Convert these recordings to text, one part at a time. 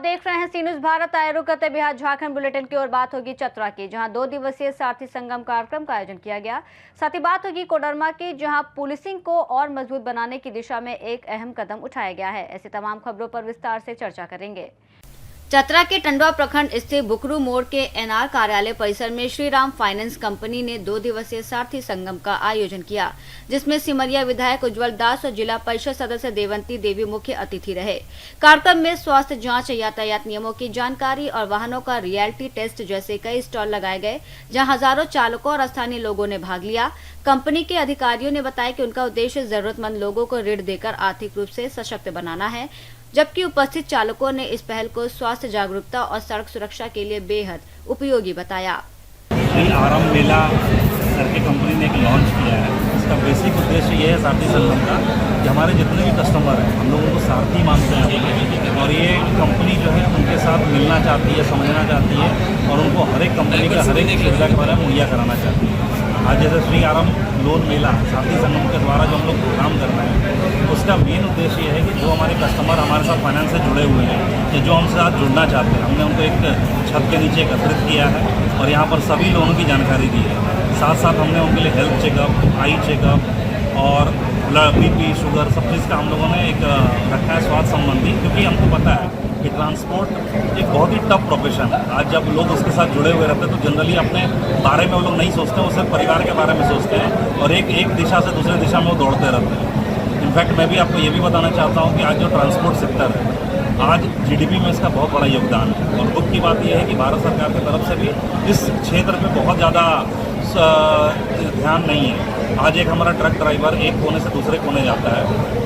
देख रहे हैं सी न्यूज़ भारत। आए रुक करते बिहार झारखंड बुलेटिन की ओर बात होगी चतरा की, जहां 2 दिवसीय सारथी संगम कार्यक्रम का आयोजन किया गया। साथ ही बात होगी कोडरमा की, जहां पुलिसिंग को और मजबूत बनाने की दिशा में एक अहम कदम उठाया गया है। ऐसी तमाम खबरों पर विस्तार से चर्चा करेंगे। चतरा के टंडवा प्रखंड स्थित बुकरू मोड़ के एनआर कार्यालय परिसर में श्री राम फाइनेंस कंपनी ने 2 दिवसीय सारथी संगम का आयोजन किया, जिसमें सिमरिया विधायक उज्जवल दास और जिला परिषद सदस्य देवंती देवी मुख्य अतिथि रहे। कार्यक्रम में स्वास्थ्य जांच, यातायात नियमों की जानकारी और वाहनों का रियलिटी टेस्ट जैसे कई स्टॉल लगाए गए, जहां हजारों चालकों और स्थानीय लोगों ने भाग लिया। कंपनी के अधिकारियों ने बताया कि उनका उद्देश्य जरूरतमंद लोगों को ऋण देकर आर्थिक रूप से सशक्त बनाना है, जबकि उपस्थित चालकों ने इस पहल को स्वास्थ्य जागरूकता और सड़क सुरक्षा के लिए बेहद उपयोगी बताया। श्री आराम मेला करके कंपनी ने एक लॉन्च किया है। इसका बेसिक उद्देश्य ये है सारथी संगम का कि हमारे जितने भी कस्टमर हैं हम लोग उनको सारथी मानते हैं और ये कंपनी जो है उनके साथ मिलना चाहती है, समझना चाहती है और उनको हर एक कंपनी के हर एक सुविधा के बारे में मुहैया कराना चाहती है। आज जैसे श्री आराम लोन मेला सारथी संगम के द्वारा जो हम लोग प्रोग्राम कर रहे हैं, उसका मेन उद्देश्य ये है कि जो हमारे कस्टमर हमारे साथ फाइनेंस से जुड़े हुए हैं या जो हमसे साथ जुड़ना चाहते हैं, हमने उनको एक छत के नीचे एकत्रित किया है और यहाँ पर सभी लोगों की जानकारी दी है। साथ साथ हमने उनके लिए हेल्थ चेकअप, आई चेकअप और BP, शुगर, सब चीज़ का हम लोगों ने एक रखा है स्वास्थ्य संबंधी, क्योंकि हमको पता है कि ट्रांसपोर्ट एक बहुत ही टफ प्रोफेशन है। आज जब लोग उसके साथ जुड़े हुए रहते हैं तो जनरली अपने बारे में वो लोग नहीं सोचते, वो सिर्फ परिवार के बारे में सोचते हैं और एक दिशा से दूसरे दिशा में वो दौड़ते रहते हैं। इनफैक्ट मैं भी आपको ये भी बताना चाहता हूँ कि आज जो ट्रांसपोर्ट सेक्टर है, आज GDP में इसका बहुत बड़ा योगदान है और दुख की बात यह है कि भारत सरकार की तरफ से भी इस क्षेत्र में बहुत ज़्यादा ध्यान नहीं है। आज एक हमारा ट्रक ड्राइवर एक कोने से दूसरे कोने जाता है,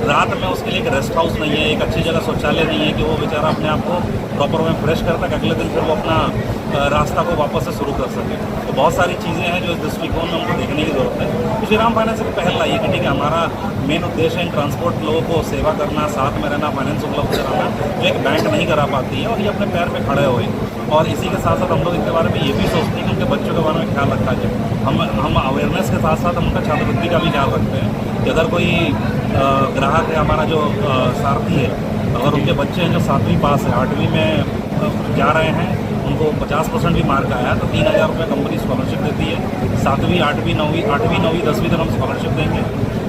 रात में उसके लिए एक रेस्ट हाउस नहीं है, एक अच्छी जगह शौचालय नहीं है कि वो बेचारा अपने आप को प्रॉपर में फ्रेश करता है, अगले दिन फिर वो अपना रास्ता को वापस से शुरू कर सके। तो बहुत सारी चीज़ें हैं जो इस दृष्टिकोण में हमको देखने की ज़रूरत है। श्री राम फाइनेंस की पहल लाई है कि ठीक है, हमारा मेन उद्देश्य है ट्रांसपोर्ट लोगों को सेवा करना, साथ में रहना, फाइनेंस उपलब्ध कराना, जो एक बैंक नहीं करा पाती है और ये अपने पैर पे खड़े हुए। और इसी के साथ साथ हम लोग इनके बारे में ये भी सोचते हैं कि उनके बच्चों के बारे में ख्याल रखा जाए। हम अवेयरनेस के साथ साथ हम उनका छात्रवृत्ति का भी ख्याल रखते हैं कि अगर कोई ग्राहक है हमारा जो सारथी है, अगर उनके बच्चे हैं जो 7वीं पास है, 8वीं में जा रहे हैं, उनको 50% भी मार्क आया तो 3000 रुपये कंपनी स्कॉलरशिप देती है। 7वीं, 8वीं, 9वीं, 10वीं तक हम स्कॉलरशिप देंगे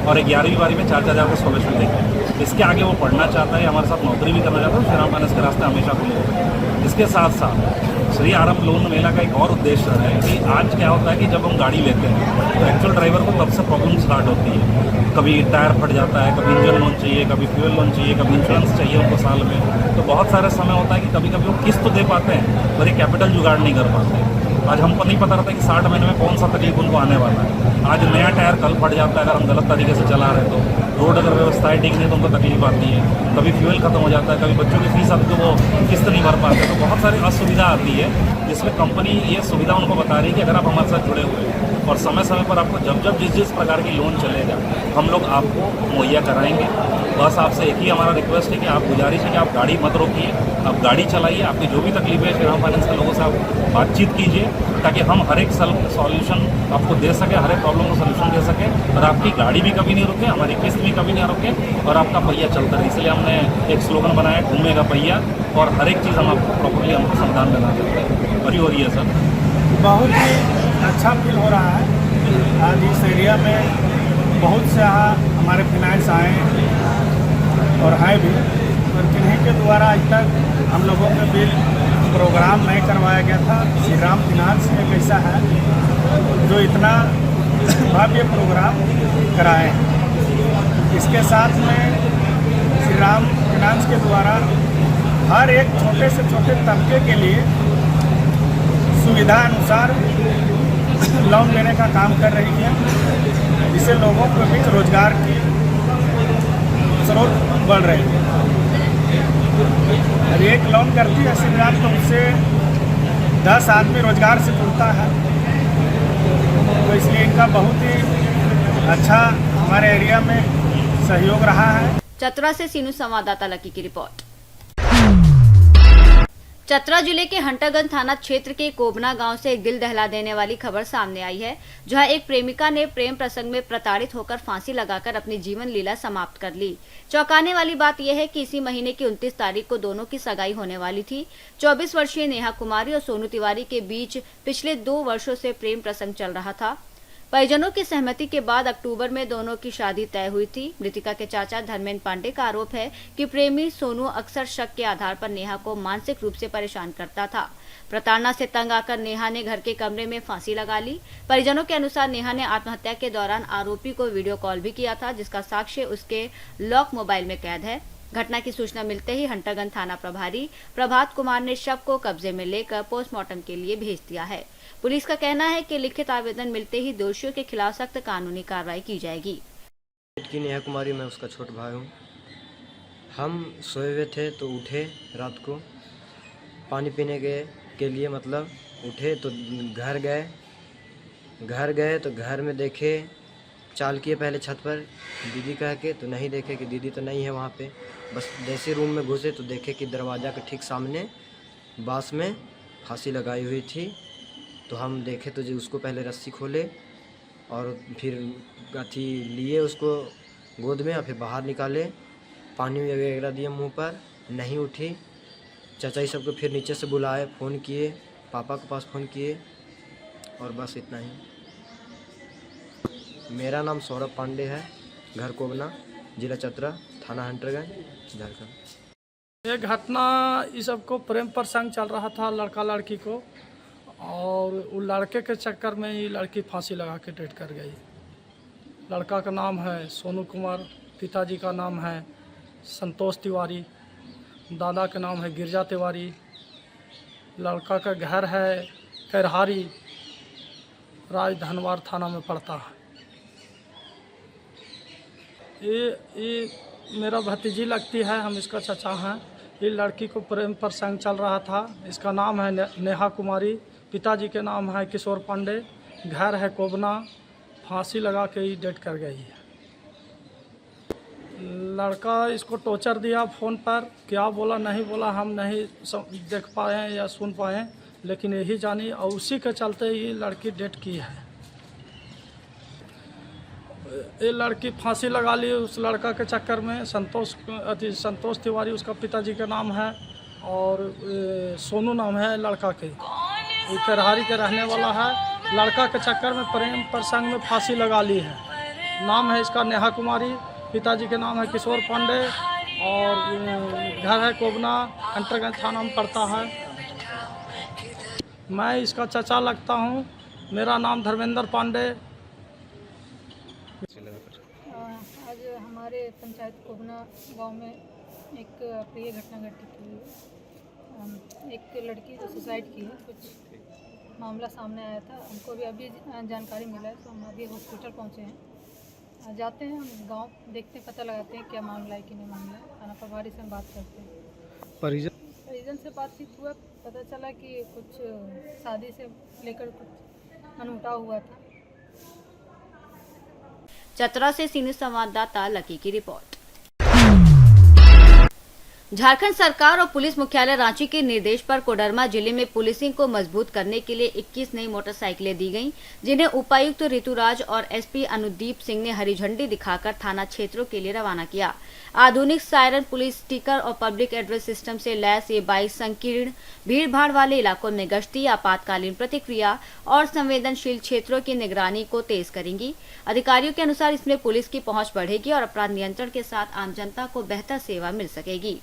और 11वीं 12वीं में 4,000 रुपये स्कॉलरशिप देंगे। इसके आगे वो पढ़ना चाहता है, हमारे साथ नौकरी भी करना चाहता है, श्री राम फाइनेंस के रास्ते हमेशा खुले होते हैं। इसके साथ साथ श्री आराम लोन मेला का एक और उद्देश्य है कि आज क्या होता है कि जब हम गाड़ी लेते हैं तो एक्चुअल ड्राइवर को तब से प्रॉब्लम स्टार्ट होती है। कभी टायर फट जाता है, कभी इंजन लोन चाहिए, कभी फ्यूल लोन चाहिए, कभी इंश्योरेंस चाहिए उनको साल में। तो बहुत सारे समय होता है कि कभी कभी वो किस्त तो दे पाते हैं पर ये कैपिटल जुगाड़ नहीं कर पाते। आज हमको नहीं पता रहता कि 60 महीने में कौन सा तकलीफ उनको आने वाला है। आज नया टायर कल फट जाता है अगर हम गलत तरीके से चला रहे तो, रोड अगर व्यवस्थाएं ठीक नहीं तो उनको तकलीफ आती है, कभी फ्यूल खत्म हो जाता है, कभी बच्चों की फीस आपको वो किस्त नहीं भर पाते, तो बहुत सारी असुविधा आती है, जिसमें कंपनी ये सुविधा उनको बता रही है कि अगर आप हमारे साथ जुड़े हुए हैं और समय समय पर आपको जब जिस प्रकार की लोन चलेगा हम लोग आपको मुहैया कराएंगे। बस आपसे एक ही हमारा रिक्वेस्ट है कि आप गुजारिश है कि आप गाड़ी मत रोकिए, आप गाड़ी चलाइए, आपकी जो भी तकलीफ है श्री राम फाइनेंस के लोगों से आप बातचीत कीजिए ताकि हम हर एक सॉल्यूशन आपको दे सके, हर एक प्रॉब्लम को सॉल्यूशन दे सके और आपकी गाड़ी भी कभी नहीं रुके, हमारी किस्त भी कभी नहीं रुके और आपका पहिया चलता रहे। इसलिए हमने एक स्लोगन बनाया, घूमेगा पहिया, और हर एक चीज़ हम आपको प्रॉपरली हमको समाधान देना चाहते हैं और ये हो रही है सर। बहुत ही अच्छा फील हो रहा है। आज इस एरिया में बहुत से हमारे फाइनेंस आए और है भी, और जिन्हीं के द्वारा आज तक हम लोगों के बिल प्रोग्राम नहीं करवाया गया था। श्री राम फाइनेंस एक ऐसा है जो इतना भव्य प्रोग्राम कराए। इसके साथ में श्री राम फाइनेंस के द्वारा हर एक छोटे से छोटे तबके के लिए सुविधा अनुसार लोन लेने का काम कर रही है, जिससे लोगों के बीच रोजगार की स्रोत बढ़ रही है। अब एक लोन करती है श्री राम तो उससे 10 आदमी रोजगार से जुड़ता है, तो इसलिए इनका बहुत ही अच्छा हमारे एरिया में सहयोग रहा है। चतरा से सीनू संवाददाता लकी की रिपोर्ट। चतरा जिले के हंटरगंज थाना क्षेत्र के कोबना गांव से एक दिल दहला देने वाली खबर सामने आई है, जहां एक प्रेमिका ने प्रेम प्रसंग में प्रताड़ित होकर फांसी लगाकर अपनी जीवन लीला समाप्त कर ली। चौंकाने वाली बात यह है कि इसी महीने की 29 तारीख को दोनों की सगाई होने वाली थी। 24 वर्षीय नेहा कुमारी और सोनू तिवारी के बीच पिछले 2 वर्षों से प्रेम प्रसंग चल रहा था। परिजनों की सहमति के बाद अक्टूबर में दोनों की शादी तय हुई थी। मृतिका के चाचा धर्मेंद्र पांडे का आरोप है कि प्रेमी सोनू अक्सर शक के आधार पर नेहा को मानसिक रूप से परेशान करता था। प्रताड़ना से तंग आकर नेहा ने घर के कमरे में फांसी लगा ली। परिजनों के अनुसार नेहा ने आत्महत्या के दौरान आरोपी को वीडियो कॉल भी किया था, जिसका साक्ष्य उसके लॉक मोबाइल में कैद है। घटना की सूचना मिलते ही हंटरगंज थाना प्रभारी प्रभात कुमार ने शव को कब्जे में लेकर पोस्टमार्टम के लिए भेज दिया है। पुलिस का कहना है कि लिखित आवेदन मिलते ही दोषियों के खिलाफ सख्त कानूनी कार्रवाई की जाएगी। की नेहा कुमारी, मैं उसका छोटा भाई हूँ। हम सोए हुए थे तो उठे रात को पानी पीने के लिए, मतलब उठे तो घर गए तो घर में देखे, चाल किए पहले छत पर दीदी कह के, तो नहीं देखे कि दीदी तो नहीं है वहाँ पे। बस जैसे रूम में घुसे तो देखे कि दरवाज़ा के ठीक सामने बांस में फांसी लगाई हुई थी। तो हम देखे तो जी उसको पहले रस्सी खोले और फिर अथी लिए उसको गोद में और फिर बाहर निकाले, पानी वगैरह दिए मुंह पर, नहीं उठी। चाचा जी सबको फिर नीचे से बुलाए, फ़ोन किए, पापा के पास फ़ोन किए और बस इतना ही। मेरा नाम सौरभ पांडे है, घर कोबना, जिला चतरा, थाना हंटरगंज, झारखंड। ये घटना इस सबको प्रेम प्रसंग चल रहा था लड़का लड़की को, और वो लड़के के चक्कर में ही लड़की फांसी लगा के डेथ कर गई। लड़का का नाम है सोनू कुमार, पिताजी का नाम है संतोष तिवारी, दादा का नाम है गिरजा तिवारी। लड़का का घर है करहारी, राजधनवार थाना में पड़ता है। ये मेरा भतीजी लगती है, हम इसका चचा हैं। ये लड़की को प्रेम प्रसंग चल रहा था। इसका नाम है नेहा कुमारी, पिताजी के नाम है किशोर पांडे, घर है कोबना। फांसी लगा के ही डेथ कर गई है। लड़का इसको टॉर्चर दिया फ़ोन पर, क्या बोला नहीं बोला हम नहीं देख पाए या सुन पाए, लेकिन यही जानी, और उसी के चलते ही लड़की डेथ की है। ये लड़की फांसी लगा ली उस लड़का के चक्कर में। संतोष तिवारी उसका पिताजी का नाम है, और सोनू नाम है लड़का के, करहारी के रहने वाला है। लड़का के चक्कर में प्रेम प्रसंग में फांसी लगा ली है। नाम है इसका नेहा कुमारी, पिताजी के नाम है किशोर पांडे, और घर है कोबना, हंटरगंज थाना में पड़ता है। मैं इसका चचा लगता हूँ। मेरा नाम धर्मेंद्र पांडे। आज हमारे पंचायत कोबना गांव में एक प्रिय घटना घटित हुई है। एक लड़की जो सुसाइड की है, कुछ मामला सामने आया था। हमको भी अभी जानकारी मिला है, तो हम अभी हॉस्पिटल पहुंचे हैं। जाते हैं हम गांव, देखते हैं, पता लगाते हैं क्या मामला है कि नहीं मामला है। थाना प्रभारी से हम बात करते हैं। परिजन से बातचीत हुआ, पता चला कि कुछ शादी से लेकर कुछ मनमुटाव हुआ था। चतरा से सीनियर संवाददाता लकी की रिपोर्ट। झारखंड सरकार और पुलिस मुख्यालय रांची के निर्देश पर कोडरमा जिले में पुलिसिंग को मजबूत करने के लिए 21 नई मोटरसाइकिलें दी गईं, जिन्हें उपायुक्त ऋतुराज और एसपी अनुदीप सिंह ने हरी झंडी दिखाकर थाना क्षेत्रों के लिए रवाना किया। आधुनिक सायरन, पुलिस स्टिकर और पब्लिक एड्रेस सिस्टम से लैस ये बाइक संकीर्ण, भीड़भाड़ वाले इलाकों में गश्ती, आपातकालीन प्रतिक्रिया और संवेदनशील क्षेत्रों की निगरानी को तेज करेंगी। अधिकारियों के अनुसार इसमें पुलिस की पहुंच बढ़ेगी और अपराध नियंत्रण के साथ आम जनता को बेहतर सेवा मिल सकेगी।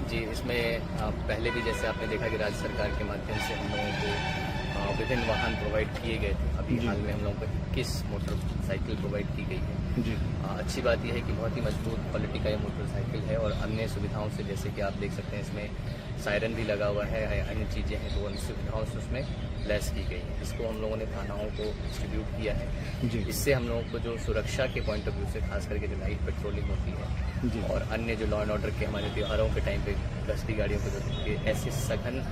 जी, इसमें पहले भी जैसे आपने देखा कि राज्य सरकार के माध्यम से हम लोगों को विभिन्न वाहन प्रोवाइड किए गए थे। अभी हाल में हम लोगों को 21 मोटरसाइकिल प्रोवाइड की गई है जी। अच्छी बात यह है कि बहुत ही मजबूत क्वालिटी का ये मोटरसाइकिल है, और अन्य सुविधाओं से, जैसे कि आप देख सकते हैं, इसमें सायरन भी लगा हुआ है, अन्य चीज़ें हैं, तो उन सुविधाओं से उसमें लैस की गई है। इसको हम लोगों ने थानाओं को डिस्ट्रीब्यूट किया है जी। इससे हम लोगों को जो सुरक्षा के पॉइंट ऑफ व्यू से, खास करके जो नाइट पेट्रोलिंग होती है जी, और अन्य जो लॉ एंड ऑर्डर के हमारे त्योहारों के टाइम पे गश्ती गाड़ियों को, ऐसे सघन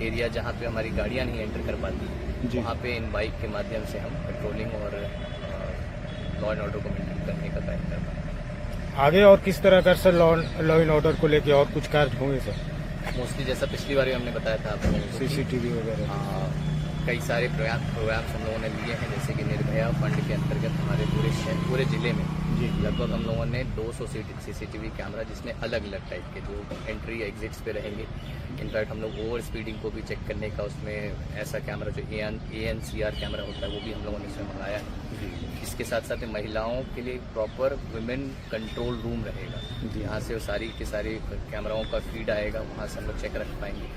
एरिया जहाँ पे हमारी गाड़ियाँ नहीं एंटर कर पाती, वहाँ पे इन बाइक के माध्यम से हम पेट्रोलिंग और लॉ एंड ऑर्डर को मेंटेन करने का कार्य कर पाते हैं। आगे और किस तरह का सर लॉ एंड ऑर्डर को लेके और कुछ कार्य होंगे सर? मोस्टली जैसा पिछली बार भी हमने बताया था आप लोगों को CCTV वगैरह। कई सारे प्रोग्राम्स हम लोगों ने लिए हैं, जैसे कि निर्भया फंड के अंतर्गत हमारे पूरे ज़िले में लगभग हम लोगों ने 200 CCTV कैमरा, जिसमें अलग अलग टाइप के जो एंट्री एग्जिट्स पे रहेंगे। इनफैक्ट हम लोग ओवर स्पीडिंग को भी चेक करने का उसमें ऐसा कैमरा जो ANCR कैमरा होता है वो भी हम लोगों ने इसमें मंगाया है। इसके साथ साथ महिलाओं के लिए प्रॉपर वुमेन कंट्रोल रूम रहेगा, यहाँ से सारी के सारी कैमराओं का फीड आएगा, वहाँ से हम लोग चेक रख पाएंगे।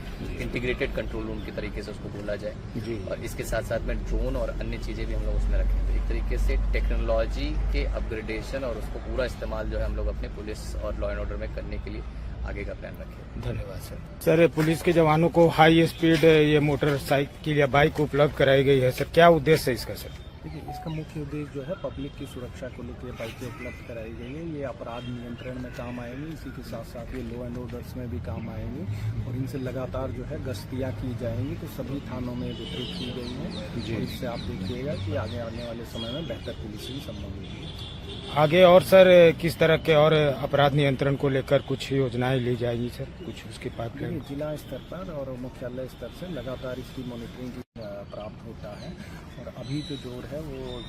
इंटीग्रेटेड कंट्रोल रूम की तरीके से उसको बोला जाए। और इसके साथ साथ में ड्रोन और अन्य चीज़ें भी हम लोग उसमें रखें। तो एक तरीके से टेक्नोलॉजी के अपग्रेडेशन और उसको पूरा इस्तेमाल जो है हम लोग अपने पुलिस और लॉ एंड ऑर्डर में करने के लिए आगे का प्लान रखें। धन्यवाद सर। सर, पुलिस के जवानों को हाई स्पीड ये मोटरसाइकिल या बाइक उपलब्ध कराई गई है सर, क्या उद्देश्य है इसका सर? देखिए, इसका मुख्य उद्देश्य जो है पब्लिक की सुरक्षा को लेकर बाइकें उपलब्ध कराई गई है। ये अपराध नियंत्रण में काम आएंगी, इसी के साथ साथ ये लॉ एंड ऑर्डर्स में भी काम आएंगी और इनसे लगातार जो है गश्तियाँ की जाएंगी। तो सभी थानों में वितरित की गई है और इससे आप देखिएगा कि आगे आने वाले समय में बेहतर पुलिसिंग संभव होगी। आगे और सर किस तरह के और अपराध नियंत्रण को लेकर कुछ योजनाएं ली जाएगी सर, कुछ उसके पाइपलाइन? जिला स्तर पर और मुख्यालय स्तर से लगातार इसकी मॉनिटरिंग प्राप्त होता है और अभी जो जोर है वो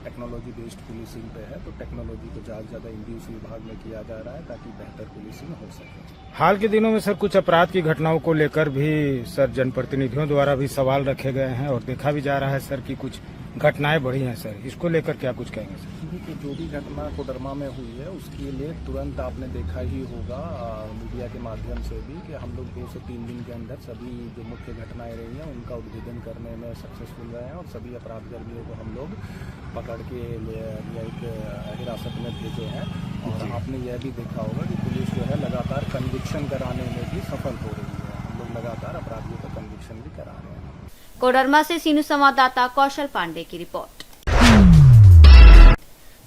टेक्नोलॉजी बेस्ड पुलिसिंग पे है। तो टेक्नोलॉजी को ज़्यादा से ज़्यादा इंड्यूस विभाग में किया जा रहा है ताकि बेहतर पुलिसिंग हो सके। हाल के दिनों में सर कुछ अपराध की घटनाओं को लेकर भी सर जनप्रतिनिधियों द्वारा भी सवाल रखे गए हैं और देखा भी जा रहा है सर कि कुछ घटनाएं बढ़ी हैं सर, इसको लेकर क्या कुछ कहेंगे सर? देखिए, जो भी घटना कोडरमा में हुई है उसके लिए तुरंत आपने देखा ही होगा मीडिया के माध्यम से भी कि हम लोग 2 से 3 दिन के अंदर सभी जो मुख्य घटनाएं रही हैं उनका उद्भेदन करने में सक्सेसफुल रहे हैं और सभी अपराधकर्मियों को हम लोग पकड़ के न्यायिक हिरासत में भेजे हैं। और आपने यह भी देखा होगा कि पुलिस जो है लगातार कन्विक्शन कराने में भी सफल हो रही है। हम लोग लगातार अपराधियों का कन्विक्शन भी करा रहे हैं। कोडरमा से सीनू संवाददाता कौशल पांडे की रिपोर्ट।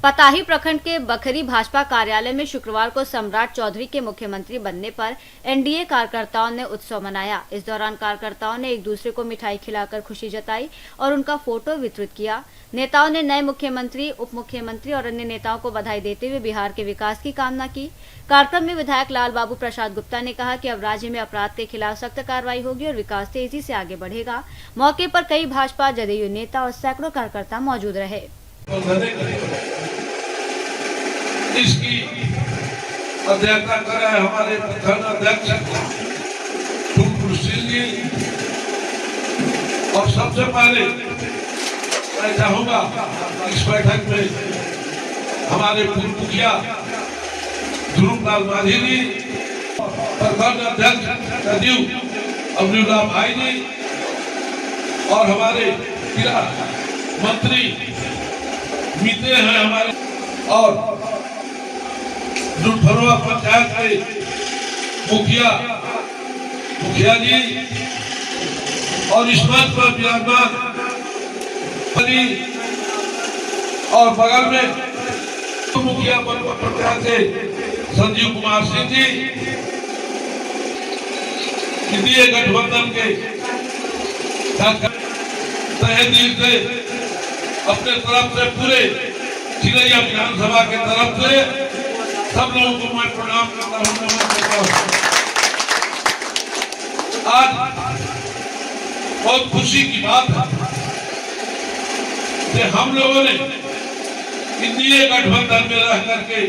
पताही प्रखंड के बखरी भाजपा कार्यालय में शुक्रवार को सम्राट चौधरी के मुख्यमंत्री बनने पर एनडीए कार्यकर्ताओं ने उत्सव मनाया। इस दौरान कार्यकर्ताओं ने एक दूसरे को मिठाई खिलाकर खुशी जताई और उनका फोटो वितरित किया। नेताओं ने नए मुख्यमंत्री, उप मुख्यमंत्री और अन्य नेताओं को बधाई देते हुए बिहार के विकास की कामना की। कार्यक्रम में विधायक लाल बाबू प्रसाद गुप्ता ने कहा कि अब राज्य में अपराध के खिलाफ सख्त कार्रवाई होगी और विकास तेजी से आगे बढ़ेगा। मौके पर कई भाजपा, जदयू नेता और सैकड़ों कार्यकर्ता मौजूद रहे। इसकी अध्यक्षता कर रहे हमारे प्रखंड अध्यक्ष टुकपुर सिंह जी। और सबसे पहले मैं चाहूंगा इस बैठक में हमारे पूर्व मुखिया ध्रुवलाल मांझी जी, प्रखंड अध्यक्ष जदयू अब्दुल्ला भाई जी और हमारे क्रीड़ा मंत्री मित्र हैं हमारे और दुधरवा पंचायत के मुखिया जी और इस मंच पर विराजमान और बगल में मुखिया पंचायत से संजीव कुमार सिंह जी, इंडिया गठबंधन के तहे दिल से अपने तरफ से पूरे चिरैया विधानसभा के तरफ से सब लोगों को मैं प्रणाम करता हूँ। आज बहुत खुशी की बात है कि हम लोगों ने इंडिया गठबंधन में रह करके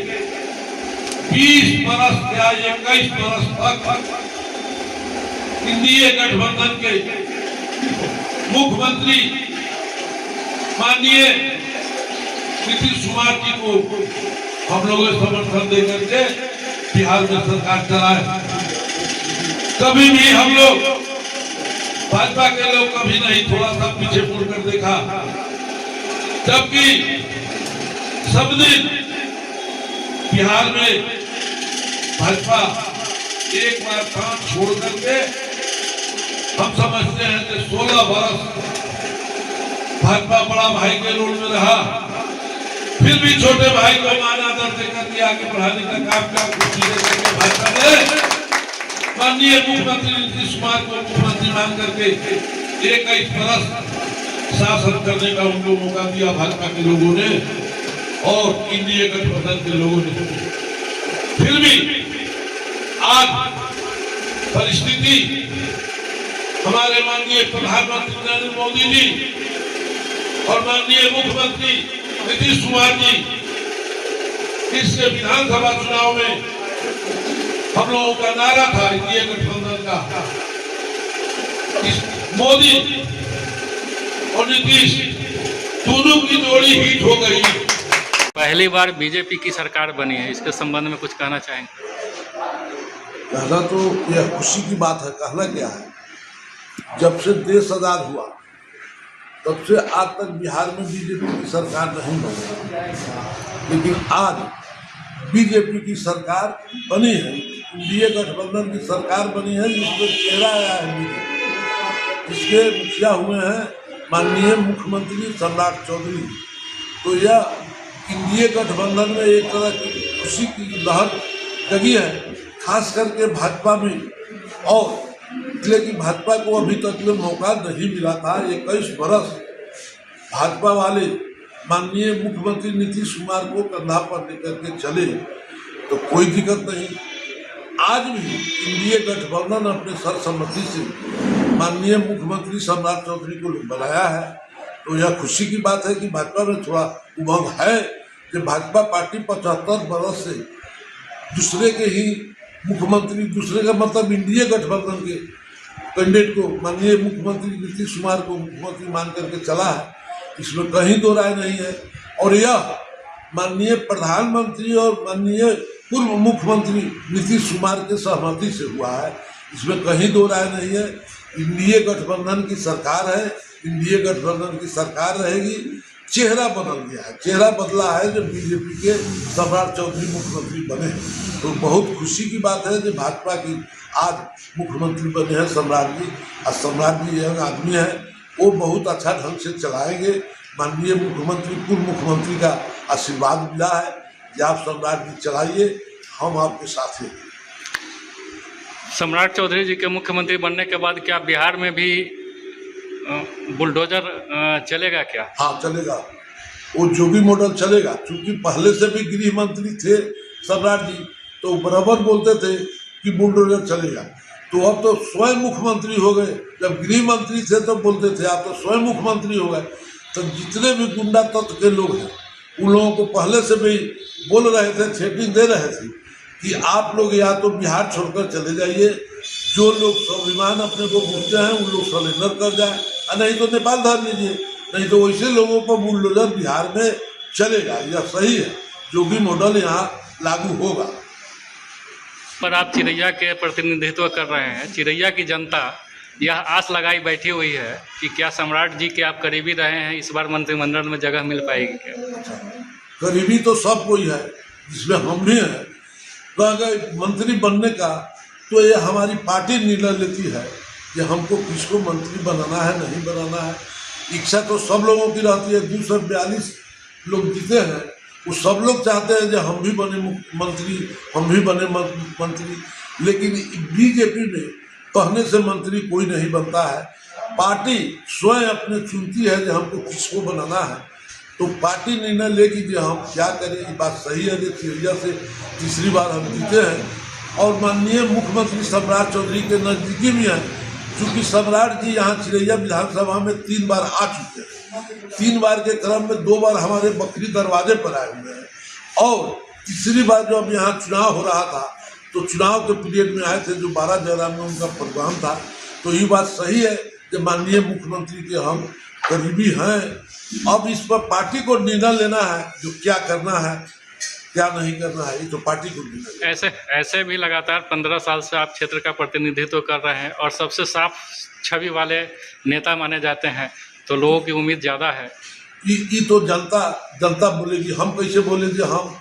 20 बरस या 21 बरस तक इंडिया गठबंधन के मुख्यमंत्री माननीय नीतीश कुमार जी को हम लोगों ने समर्थन देकर के बिहार में सरकार चलाए। कभी भी हम लोग भाजपा के लोग कभी नहीं थोड़ा सा पीछे मुड़कर देखा, जबकि सब दिन बिहार में भाजपा एक बार काम छोड़ करके हम समझते हैं कि 16 बरस भाजपा बड़ा भाई के रोल में रहा, फिर भी छोटे भाई को मान आदर देकर के आगे बढ़ाने का काम किया। कुछ चीजें करके भाजपा ने माननीय मुख्यमंत्री नीतीश कुमार को मुख्यमंत्री मान करके 21 बरस शासन करने का उनको मौका दिया भाजपा के लोगों ने और इंडिया गठबंधन के लोगों ने। फिर भी आज परिस्थिति हमारे माननीय प्रधानमंत्री नरेंद्र मोदी जी और माननीय मुख्यमंत्री नीतीश कुमार जी इस विधानसभा चुनाव में हम लोगों का नारा था इंडिया गठबंधन का, इस मोदी और नीतीश दोनों की जोड़ी हिट हो गई। पहली बार बीजेपी की सरकार बनी है, इसके संबंध में कुछ कहना चाहेंगे? कहना तो यह खुशी की बात है। कहना क्या है, जब से देश आजाद हुआ तब से आज तक बिहार में बीजेपी की सरकार नहीं बनी, लेकिन आज बीजेपी की सरकार बनी है, इंडिया गठबंधन की सरकार बनी है, जिसमें चेहरा आया है बीजेपी, जिसके मुखिया हुए हैं माननीय मुख्यमंत्री सम्राट चौधरी। तो यह इंडिया गठबंधन में एक तरह की खुशी की लहर जगी है, खास करके भाजपा में, और इसलिए कि भाजपा को अभी तक में मौका नहीं मिला था। 21 बरस भाजपा वाले माननीय मुख्यमंत्री नीतीश कुमार को कंधा पर लेकर के चले, तो कोई दिक्कत नहीं। आज भी इंडिया गठबंधन अपने सर्वसम्मति से माननीय मुख्यमंत्री सम्राट चौधरी को बनाया है, तो यह खुशी की बात है कि भाजपा में थोड़ा उमंग है कि भाजपा पार्टी 75 बरस से दूसरे के ही मुख्यमंत्री, दूसरे का मतलब इंडिया गठबंधन के कैंडिडेट को माननीय मुख्यमंत्री नीतीश कुमार को मुख्यमंत्री मान करके चला है, इसमें कहीं दो राय नहीं है। और यह माननीय प्रधानमंत्री और माननीय पूर्व मुख्यमंत्री नीतीश कुमार के सहमति से हुआ है, इसमें कहीं दो राय नहीं है। इंडिया गठबंधन की सरकार है, इंडिया गठबंधन की सरकार रहेगी। चेहरा बदल गया है, चेहरा बदला है जब बीजेपी के सम्राट चौधरी मुख्यमंत्री बने, तो बहुत खुशी की बात है कि भाजपा की आज मुख्यमंत्री बने हैं सम्राट जी। और सम्राट जी यंग आदमी है, वो बहुत अच्छा ढंग से चलाएंगे। माननीय मुख्यमंत्री पूर्व मुख्यमंत्री का आशीर्वाद मिला है कि आप सम्राट जी चलाइए, हम आपके साथ हैं। सम्राट चौधरी जी के मुख्यमंत्री बनने के बाद क्या बिहार में भी बुलडोजर चलेगा क्या? हाँ चलेगा, वो जो भी मॉडल चलेगा। क्योंकि पहले से भी गृह मंत्री थे सम्राट जी, तो बराबर बोलते थे कि बुलडोजर चलेगा। तो अब तो स्वयं मुख्यमंत्री हो गए, जब गृह मंत्री थे तो बोलते थे, आप तो स्वयं मुख्यमंत्री हो गए। तो जितने भी गुंडा तत्व के लोग हैं उन लोगों को पहले से भी बोल रहे थे, थ्रेटिंग दे रहे थे कि आप लोग या तो बिहार छोड़कर चले जाइए, जो लोग स्वाभिमान अपने को पूछते हैं उन लोग सरेंडर कर जाए, नहीं तो नेपाल धर लीजिए, नहीं तो वैसे लोगों पर बुलडोजर बिहार में चलेगा। यह सही है, जो भी मॉडल यहाँ लागू होगा। पर आप चिरैया के प्रतिनिधित्व कर रहे हैं, चिरैया की जनता यह आस लगाई बैठी हुई है कि क्या सम्राट जी के आप करीबी रहे हैं, इस बार मंत्रिमंडल में जगह मिल पाएगी क्या? करीबी तो सब कोई है, जिसमें हम भी हैं। तो अगर मंत्री बनने का तो ये हमारी पार्टी निर्णय लेती है कि हमको किसको मंत्री बनाना है, नहीं बनाना है। इच्छा तो सब लोगों की रहती है। 242 लोग जीते हैं, वो सब लोग चाहते हैं कि हम भी बने मंत्री, हम भी बने मंत्री। लेकिन बीजेपी में कहने से मंत्री कोई नहीं बनता है, पार्टी स्वयं अपने चुनती है कि हमको किसको बनाना है। तो पार्टी निर्णय लेगी कि हम क्या करें। ये बात सही है कि चिरैया से तीसरी बार हम जीते हैं, और माननीय मुख्यमंत्री सम्राट चौधरी के नज़दीकी भी हैं, क्योंकि सम्राट जी यहाँ चिरैया विधानसभा में 3 बार आ चुके हैं। 3 बार के क्रम में 2 बार हमारे बकरी दरवाजे पर आए हुए हैं, और तीसरी बार जब यहाँ चुनाव हो रहा था तो चुनाव के पीरियड में आए थे, जो 12 जयराम में उनका प्रोग्राम था। तो ये बात सही है कि माननीय मुख्यमंत्री के हम करीबी हैं। अब इस पर पार्टी को निर्णय लेना है, जो क्या करना है क्या नहीं करना है, ये तो पार्टी को निर्णय। ऐसे भी लगातार 15 साल से आप क्षेत्र का प्रतिनिधित्व कर रहे हैं और सबसे साफ छवि वाले नेता माने जाते हैं, तो लोगों की उम्मीद ज़्यादा है। ये तो जनता बोलेगी, हम कैसे बोलेंगे? हम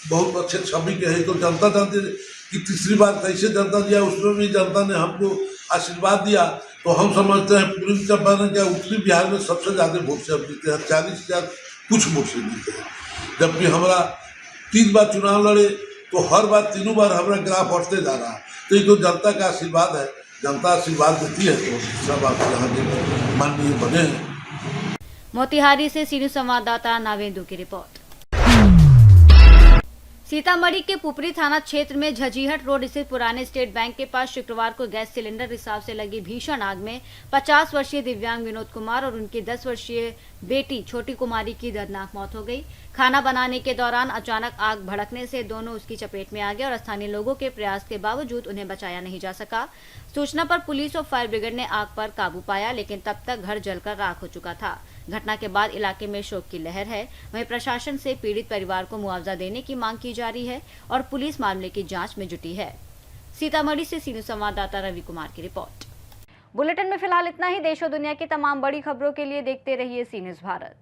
बहुत अच्छे छवि के हैं, तो जनता जानती है कि तीसरी बार कैसे जनता दिया, उसमें भी जनता ने हमको आशीर्वाद दिया। तो हम समझते हैं पूर्वी चंपारण क्या उत्तरी बिहार में सबसे ज़्यादा वोट से हम जीते हैं, 40,000 कुछ वोट से जीते हैं। जबकि हमारा 3 बार चुनाव लड़े तो हर बार 3 बार हमारा ग्राफ बढ़ते जा रहा है। तो ये तो जनता का आशीर्वाद है, जनता आशीर्वाद देती है, तो सब आप यहाँ के माननीय बने हैं। मोतिहारी से सीनियर संवाददाता नावेंदु की रिपोर्ट। सीतामढ़ी के पुपरी थाना क्षेत्र में झजीहट रोड स्थित पुराने स्टेट बैंक के पास शुक्रवार को गैस सिलेंडर रिसाव से लगी भीषण आग में 50 वर्षीय दिव्यांग विनोद कुमार और उनकी 10 वर्षीय बेटी छोटी कुमारी की दर्दनाक मौत हो गई। खाना बनाने के दौरान अचानक आग भड़कने से दोनों उसकी चपेट में आ गए और स्थानीय लोगों के प्रयास के बावजूद उन्हें बचाया नहीं जा सका। सूचना पर पुलिस और फायर ब्रिगेड ने आग पर काबू पाया, लेकिन तब तक घर जलकर राख हो चुका था। घटना के बाद इलाके में शोक की लहर है। वहीं प्रशासन से पीड़ित परिवार को मुआवजा देने की मांग की जा रही है और पुलिस मामले की जांच में जुटी है। सीतामढ़ी से सीनियर संवाददाता रवि कुमार की रिपोर्ट। बुलेटिन में फिलहाल इतना ही। देश और दुनिया की तमाम बड़ी खबरों के लिए देखते रहिए सी न्यूज़ भारत।